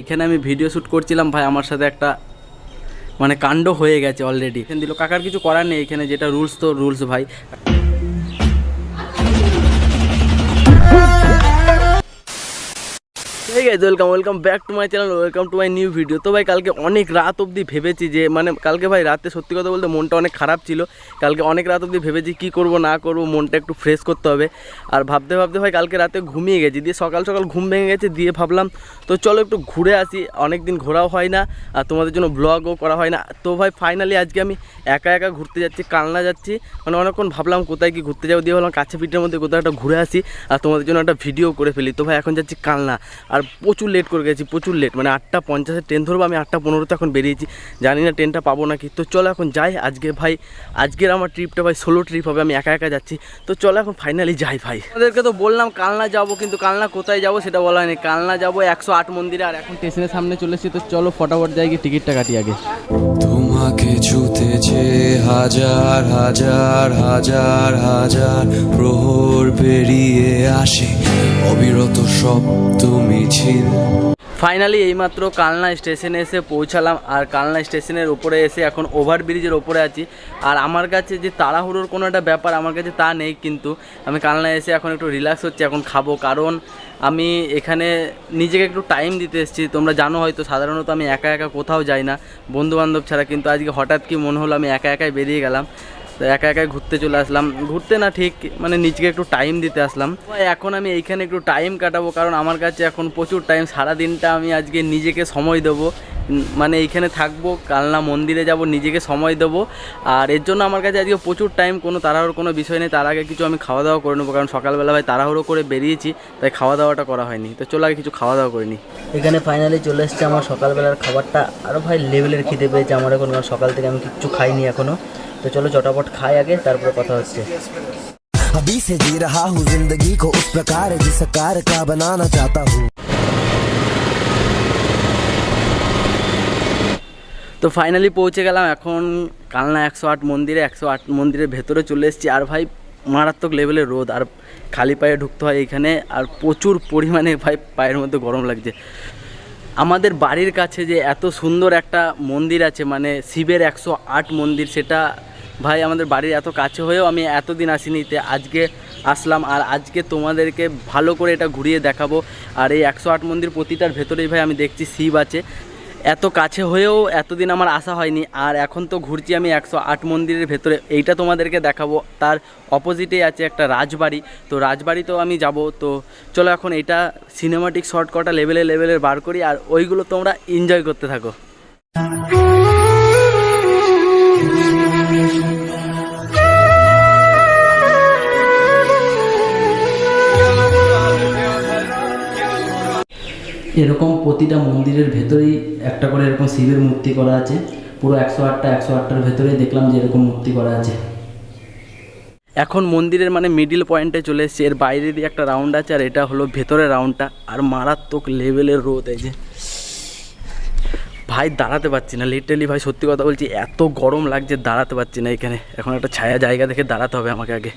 এখানে আমি video shoot করছিলাম ভাই, আমার সাথে একটা মানে কাণ্ড হয়ে গেছে অলরেডি। এখানে দিল কাকার কিছু করার নেই, এখানে যেটা রুলস তো রুলস ভাই। ঠিক আছে, welcome back to my channel, welcome to my new video. তো ভাই কালকে অনেক রাত অবধি ভেবেছি যে মানে কালকে ভাই রাতে সত্যি কথা বলতে মনটা অনেক খারাপ ছিল। কালকে অনেক রাত অবধি ভেবেছি কী করবো না করবো, মনটা একটু ফ্রেশ করতে হবে। আর ভাবতে ভাবতে ভাই কালকে রাতে ঘুমিয়ে গেছি, দিয়ে সকাল সকাল ঘুম ভেঙে গেছে, দিয়ে ভাবলাম তো চলো একটু ঘুরে আসি। অনেক দিন ঘোরাও হয় না আর তোমাদের জন্য ব্লগও করা হয় না। তো ভাই ফাইনালি আজকে আমি একা একা ঘুরতে যাচ্ছি, কালনা যাচ্ছি। মানে অনেকক্ষণ ভাবলাম কোথায় কি ঘুরতে যাবো, দিয়ে ভাবলাম কাছে পিঠের মধ্যে কোথাও একটা ঘুরে আসি আর তোমাদের জন্য একটা ভিডিও করে ফেলি। তো ভাই এখন যাচ্ছি কালনা, আর প্রচুর লেট করে গেছি, প্রচুর লেট। মানে 8:50 ট্রেন ধরবো, আমি 8:15 এখন বেরিয়েছি, জানি না ট্রেনটা পাবো নাকি। তো চলো এখন যাই। আজকে ভাই আজকের আমার ট্রিপটা ভাই সোলো ট্রিপ হবে, আমি একা একা যাচ্ছি। তো চলো এখন ফাইনালি যাই ভাই। আমাদেরকে তো বললাম কালনা যাবো, কিন্তু কালনা কোথায় যাবো সেটা বলা হয়নি। কালনা যাবো 108 মন্দিরে, আর এখন স্টেশনের সামনে চলে এসেছি। তো চলো ফটাফট যাই, গিয়ে টিকিটটা কাটি আগে। তোমাকে ছুতে যে হাজার হাজার হাজার হাজার প্রহর পেরিয়ে আসে অবিরত শব্দ মিছিল। ফাইনালি এইমাত্র কালনা স্টেশনে এসে পৌঁছালাম, আর কালনা স্টেশনের উপরে এসে এখন ওভারব্রিজের ওপরে আছি। আর আমার কাছে যে তাড়াহুড়োর কোনো একটা ব্যাপার আমার কাছে তা নেই, কিন্তু আমি কালনা এসে এখন একটু রিল্যাক্স হচ্ছি, এখন খাবো। কারণ আমি এখানে নিজেকে একটু টাইম দিতে এসেছি। তোমরা জানো হয়তো সাধারণত আমি একা একা কোথাও যাই না বন্ধুবান্ধব ছাড়া, কিন্তু আজকে হঠাৎ কি মনে হলো আমি একা একাই বেরিয়ে গেলাম। তো একা একাই ঘুরতে চলে আসলাম, ঘুরতে না ঠিক মানে নিজেকে একটু টাইম দিতে আসলাম। এখন আমি এইখানে একটু টাইম কাটাবো, কারণ আমার কাছে এখন প্রচুর টাইম। সারাদিনটা আমি আজকে নিজেকে সময় দেবো, মানে এইখানে থাকবো, কালনা মন্দিরে যাব, নিজেকে সময় দেবো। আর এর জন্য আমার কাছে আজকে প্রচুর টাইম, কোনো তাড়াহুড়োর কোনো বিষয় নেই। তার আগে কিছু আমি খাওয়া দাওয়া করে নেবো, কারণ সকালবেলা ভাই তাড়াহুড়ো করে বেরিয়েছি, তাই খাওয়া দাওয়াটা করা হয়নি। তো চলো আগে কিছু খাওয়া দাওয়া করে নিই। এখানে ফাইনালি চলে এসছে আমার সকালবেলার খাবারটা। আরও ভাই লেভেলের খিদে পেয়েছে আমার এখন, কারণ সকাল থেকে আমি কিচ্ছু খাইনি এখনও। তো চলো চটাপট খাই আগে, তারপরে কথা হচ্ছে। अभी से जी रहा हूँ जिंदगी को उस प्रकार जिस कार का बनाना चाहता हूँ। তো ফাইনালি পৌঁছে গেলাম এখন কালনা 108 মন্দিরে। 108 মন্দিরের ভেতরে চলে এসেছি। আর ভাই মারাত্মক লেভেলের রোদ, আর খালি পায়ে ঢুকতে হয় এইখানে, আর প্রচুর পরিমাণে ভাই পায়ের মধ্যে গরম লাগছে। আমাদের বাড়ির কাছে যে এত সুন্দর একটা মন্দির আছে, মানে শিবের 108 মন্দির, সেটা ভাই আমাদের বাড়ির এত কাছে হয়েও আমি এতদিন আসিনি। আজকে আসলাম, আর আজকে তোমাদেরকে ভালো করে এটা ঘুরিয়ে দেখাবো। আর এই 108 মন্দির প্রতিটার ভেতরেই ভাই আমি দেখছি শিব আছে। এত কাছে হয়েও এতদিন আমার আসা হয়নি, আর এখন তো ঘুরছি আমি 108 মন্দিরের ভেতরে, এইটা তোমাদেরকে দেখাবো। তার অপোজিটেই আছে একটা রাজবাড়ি, তো রাজবাড়িতেও আমি যাব। তো চলো এখন এটা সিনেমাটিক শর্ট কটা লেভেলের বার করি, আর ওইগুলো তোমরা এনজয় করতে থাকো। এরকম প্রতিটা মন্দিরের ভেতরেই একটা করে এরকম শিবের মূর্তি করা আছে। পুরো 108টার ভেতরেই দেখলাম যে এরকম মূর্তি করা আছে। এখন মন্দিরের মানে মিডিল পয়েন্টে চলে এসেছে। এর বাইরে দিয়ে একটা রাউন্ড আছে, আর এটা হলো ভেতরের রাউন্ডটা। আর মারাত্মক লেভেলের রোদ, এই যে ভাই দাঁড়াতে পারছি না লিটারালি। ভাই সত্যি কথা বলছি, এত গরম লাগছে, দাঁড়াতে পারছি না এখানে। এখন একটা ছায়া জায়গা দেখে দাঁড়াতে হবে আমাকে আগে।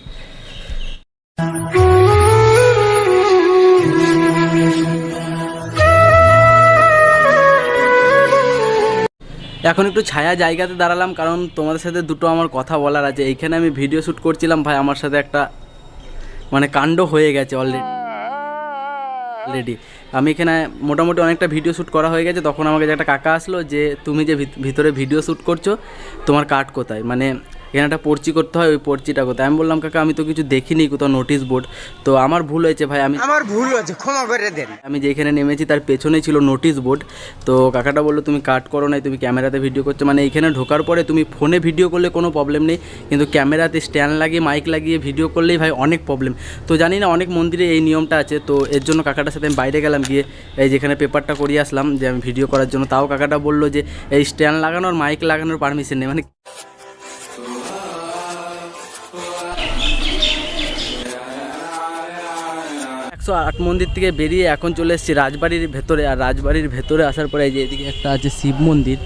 এখন একটু ছায়া জায়গাতে দাঁড়ালাম, কারণ তোমাদের সাথে দুটো আমার কথা বলার আছে। এইখানে আমি ভিডিও শ্যুট করছিলাম ভাই, আমার সাথে একটা মানে কাণ্ড হয়ে গেছে অলরেডি। আমি এখানে মোটামুটি অনেকটা ভিডিও শ্যুট করা হয়ে গেছে। তখন আমাকে যে একটা কাকা আসলো যে তুমি যে ভিতরে ভিডিও শ্যুট করছো, তোমার কার্ড কোথায়, মানে এখানে একটা পর্চি করতে হয়, ওই পর্চিটা কোথায়। আমি বললাম কাকা আমি তো কিছু দেখিনি কোথাও নোটিশ বোর্ড। তো আমার ভুল হয়েছে ভাই, আমার ভুল হয়েছে, ক্ষমা করে দেন। আমি যেখানে নেমেছি তার পেছনেই ছিল নোটিশ বোর্ড। তো কাকাটা বললো তুমি কাট করো নাই, তুমি ক্যামেরাতে ভিডিও করছো। মানে এইখানে ঢোকার পরে তুমি ফোনে ভিডিও করলে কোনো প্রবলেম নেই, কিন্তু ক্যামেরাতে স্ট্যান্ড লাগিয়ে মাইক লাগিয়ে ভিডিও করলেই ভাই অনেক প্রবলেম। তো জানি না অনেক মন্দিরে এই নিয়মটা আছে। তো এর জন্য কাকাটার সাথে আমি বাইরে গেলাম, গিয়ে এই যেখানে পেপারটা করিয়ে আসলাম যে আমি ভিডিও করার জন্য। তাও কাকাটা বললো যে এই স্ট্যান্ড লাগানোর মাইক লাগানোর পারমিশন নেই। মানে 108 108 মন্দির থেকে বেরিয়ে এখন চলে এসেছি রাজবাড়ির ভেতরে। আর রাজবাড়ির ভেতরে আসার পরে এই যে এদিকে একটা আছে শিব মন্দির,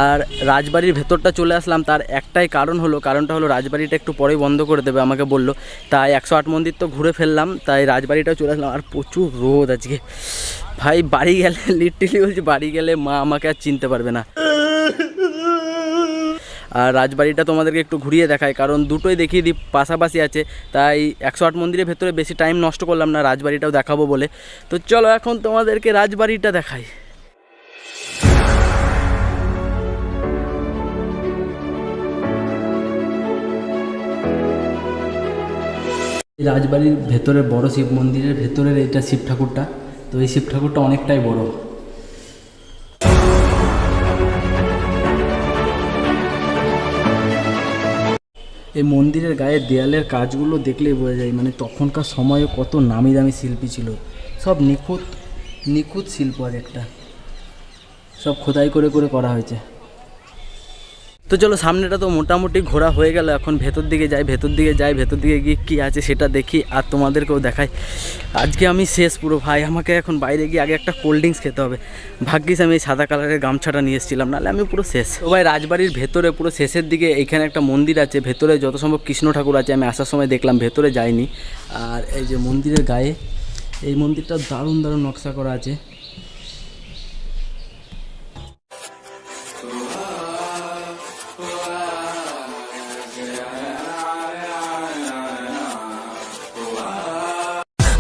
আর রাজবাড়ির ভেতরটা চলে আসলাম তার একটাই কারণটা হলো রাজবাড়িটা একটু পরেই বন্ধ করে দেবে আমাকে বললো, তাই 108 মন্দির তো ঘুরে ফেললাম, তাই রাজবাড়িটাও চলে আসলাম। আর প্রচুর রোদ আজকে ভাই, বাড়ি গেলে লিটারালি বলছি বাড়ি গেলে মা আমাকে আর চিনতে পারবে না। আর রাজবাড়িটা তোমাদেরকে একটু ঘুরিয়ে দেখায়, কারণ দুটোই দেখিয়ে দিই পাশাপাশি আছে, তাই 108 মন্দিরের ভেতরে বেশি টাইম নষ্ট করলাম না, রাজবাড়িটাও দেখাবো বলে। তো চলো এখন তোমাদেরকে রাজবাড়িটা দেখাই। রাজবাড়ির ভেতরে বড় শিব মন্দিরের ভেতরের এইটা শিব ঠাকুরটা, তো এই শিব ঠাকুরটা অনেকটাই বড়। এই মন্দিরের গায়ে দেয়ালের কাজগুলো দেখলেই বোঝা যায় মানে তখনকার সময়ে কত নামি দামি শিল্পী ছিল, সব নিখুঁত শিল্প, আর একটা সব খোদাই করে করে করা হয়েছে। তো চলো সামনেটা তো মোটামুটি ঘোরা হয়ে গেল, এখন ভেতর দিকে যাই, ভেতর দিকে গিয়ে কী আছে সেটা দেখি আর তোমাদেরকেও দেখাই। আজকে আমি শেষ পুরো ভাই, আমাকে এখন বাইরে গিয়ে আগে একটা কোল্ড ড্রিঙ্কস খেতে হবে। ভাগ্যিস আমি এই সাদা কালারের গামছাটা নিয়ে এসেছিলাম, নাহলে আমি পুরো শেষ। তো ভাই রাজবাড়ির ভেতরে পুরো শেষের দিকে এইখানে একটা মন্দির আছে, ভেতরে যত সম্ভব কৃষ্ণ ঠাকুর আছে, আমি আসার সময় দেখলাম, ভেতরে যাইনি। আর এই যে মন্দিরের গায়ে এই মন্দিরটা দারুণ নকশা করা আছে।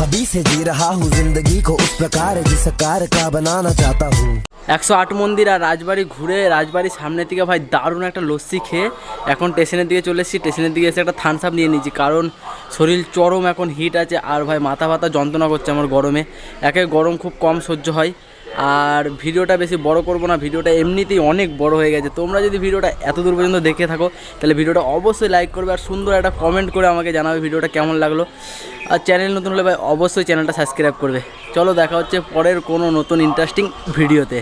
अभी से जी रहा हूँ जिंदगी को उस प्रकार जिस कार का बनाना चाहता हूँ। 108 মন্দির আর রাজবাড়ি ঘুরে রাজবাড়ির সামনে থেকে ভাই দারুণ একটা লস্যি খেয়ে এখন স্টেশনের দিকে চলে এসেছি। স্টেশনের দিকে এসে একটা থামস আপ নিয়ে নিয়েছি, কারণ শরীর চরম এখন হিট আছে, আর ভাই মাথা ব্যথা যন্ত্রণা করছে আমার গরমে। একে গরম খুব কম সহ্য হয়। আর ভিডিওটা বেশি বড় করব না, ভিডিওটা এমনিতেই অনেক বড় হয়ে গেছে। তোমরা যদি ভিডিওটা এত দূর পর্যন্ত দেখে থাকো তাহলে ভিডিওটা অবশ্যই লাইক করবে আর সুন্দর একটা কমেন্ট করে আমাকে জানাবে ভিডিওটা কেমন লাগলো। আর চ্যানেল নতুন হলে ভাই অবশ্যই চ্যানেলটা সাবস্ক্রাইব করবে। চলো দেখা হচ্ছে পরের কোনো নতুন ইন্টারেস্টিং ভিডিওতে।